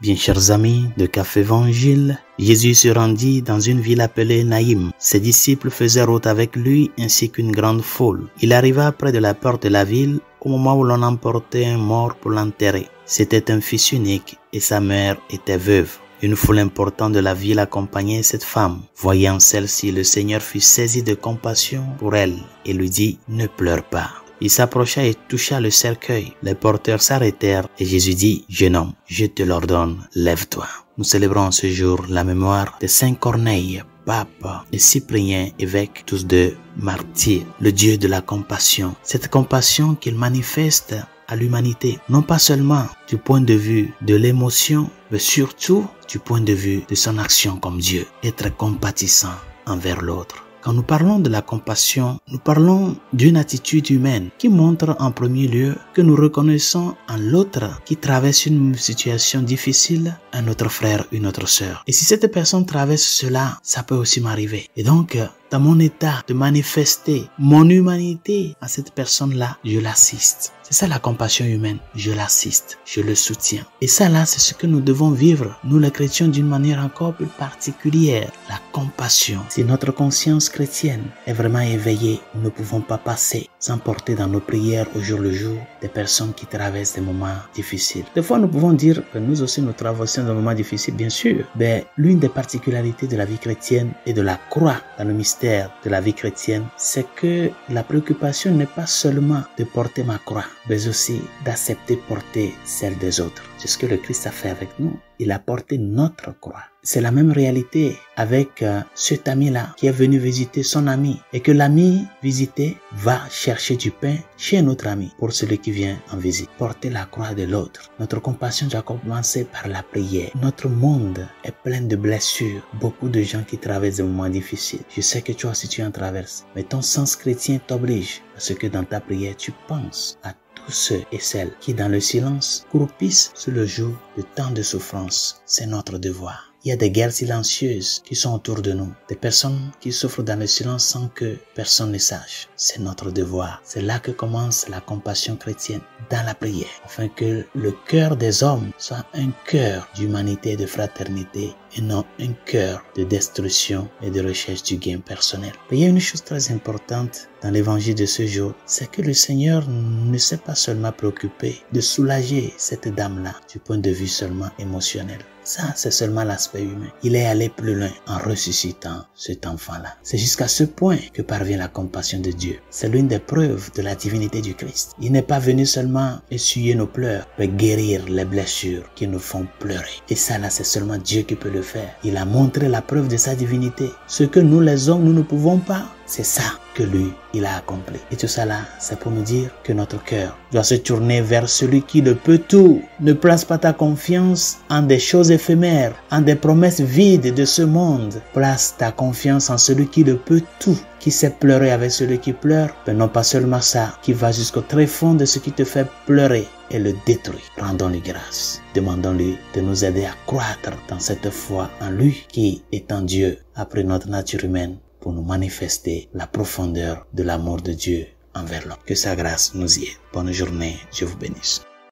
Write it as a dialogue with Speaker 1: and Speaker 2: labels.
Speaker 1: Bien chers amis de Café Évangile, Jésus se rendit dans une ville appelée Naïm. Ses disciples faisaient route avec lui ainsi qu'une grande foule. Il arriva près de la porte de la ville au moment où l'on emportait un mort pour l'enterrer. C'était un fils unique et sa mère était veuve. Une foule importante de la ville accompagnait cette femme. Voyant celle-ci, le Seigneur fut saisi de compassion pour elle et lui dit « Ne pleure pas ». Il s'approcha et toucha le cercueil. Les porteurs s'arrêtèrent et Jésus dit « Jeune homme, je te l'ordonne, lève-toi ». Nous célébrons ce jour la mémoire de Saint Corneille, pape, et Cyprien, évêque, tous deux martyrs, le Dieu de la compassion. Cette compassion qu'il manifeste à l'humanité, non pas seulement du point de vue de l'émotion, mais surtout du point de vue de son action comme Dieu, être compatissant envers l'autre. Quand nous parlons de la compassion, nous parlons d'une attitude humaine qui montre en premier lieu que nous reconnaissons en l'autre qui traverse une situation difficile, un autre frère, une autre sœur. Et si cette personne traverse cela, ça peut aussi m'arriver. Et donc, dans mon état de manifester mon humanité à cette personne-là, je l'assiste. C'est ça la compassion humaine. Je l'assiste, je le soutiens. Et ça là, c'est ce que nous devons vivre, nous les chrétiens, d'une manière encore plus particulière. La compassion. Si notre conscience chrétienne est vraiment éveillée, nous ne pouvons pas passer sans porter dans nos prières au jour le jour des personnes qui traversent des moments difficiles. Des fois, nous pouvons dire que nous aussi nous traversons des moments difficiles, bien sûr. Mais l'une des particularités de la vie chrétienne et de la croix dans le mystère de la vie chrétienne, c'est que la préoccupation n'est pas seulement de porter ma croix, mais aussi d'accepter porter celle des autres. C'est ce que le Christ a fait avec nous. Il a porté notre croix. C'est la même réalité avec cet ami-là qui est venu visiter son ami et que l'ami visité va chercher du pain chez notre ami pour celui qui vient en visite. Porter la croix de l'autre. Notre compassion doit commencer par la prière. Notre monde est plein de blessures. Beaucoup de gens qui traversent des moments difficiles. Je sais que toi aussi tu en traverses. Mais ton sens chrétien t'oblige parce que dans ta prière tu penses à tous ceux et celles qui dans le silence croupissent sous le joug de tant de souffrances. C'est notre devoir. Il y a des guerres silencieuses qui sont autour de nous. Des personnes qui souffrent dans le silence sans que personne ne sache. C'est notre devoir. C'est là que commence la compassion chrétienne, dans la prière. Afin que le cœur des hommes soit un cœur d'humanité et de fraternité et non un cœur de destruction et de recherche du gain personnel. Mais il y a une chose très importante dans l'évangile de ce jour, c'est que le Seigneur ne s'est pas seulement préoccupé de soulager cette dame-là du point de vue seulement émotionnel. Ça, c'est seulement l'aspect humain. Il est allé plus loin en ressuscitant cet enfant-là. C'est jusqu'à ce point que parvient la compassion de Dieu. C'est l'une des preuves de la divinité du Christ. Il n'est pas venu seulement essuyer nos pleurs, mais guérir les blessures qui nous font pleurer. Et ça, là, c'est seulement Dieu qui peut le faire. Il a montré la preuve de sa divinité. Ce que nous, les hommes, nous ne pouvons pas, c'est ça que lui, il a accompli. Et tout ça là, c'est pour nous dire que notre cœur doit se tourner vers celui qui le peut tout. Ne place pas ta confiance en des choses éphémères, en des promesses vides de ce monde. Place ta confiance en celui qui le peut tout, qui sait pleurer avec celui qui pleure, mais non pas seulement ça, qui va jusqu'au très fond de ce qui te fait pleurer et le détruit. Rendons-lui grâce. Demandons-lui de nous aider à croître dans cette foi en lui qui, étant Dieu, a pris notre nature humaine pour nous manifester la profondeur de l'amour de Dieu envers l'homme. Que sa grâce nous y aide. Bonne journée, Dieu vous bénisse.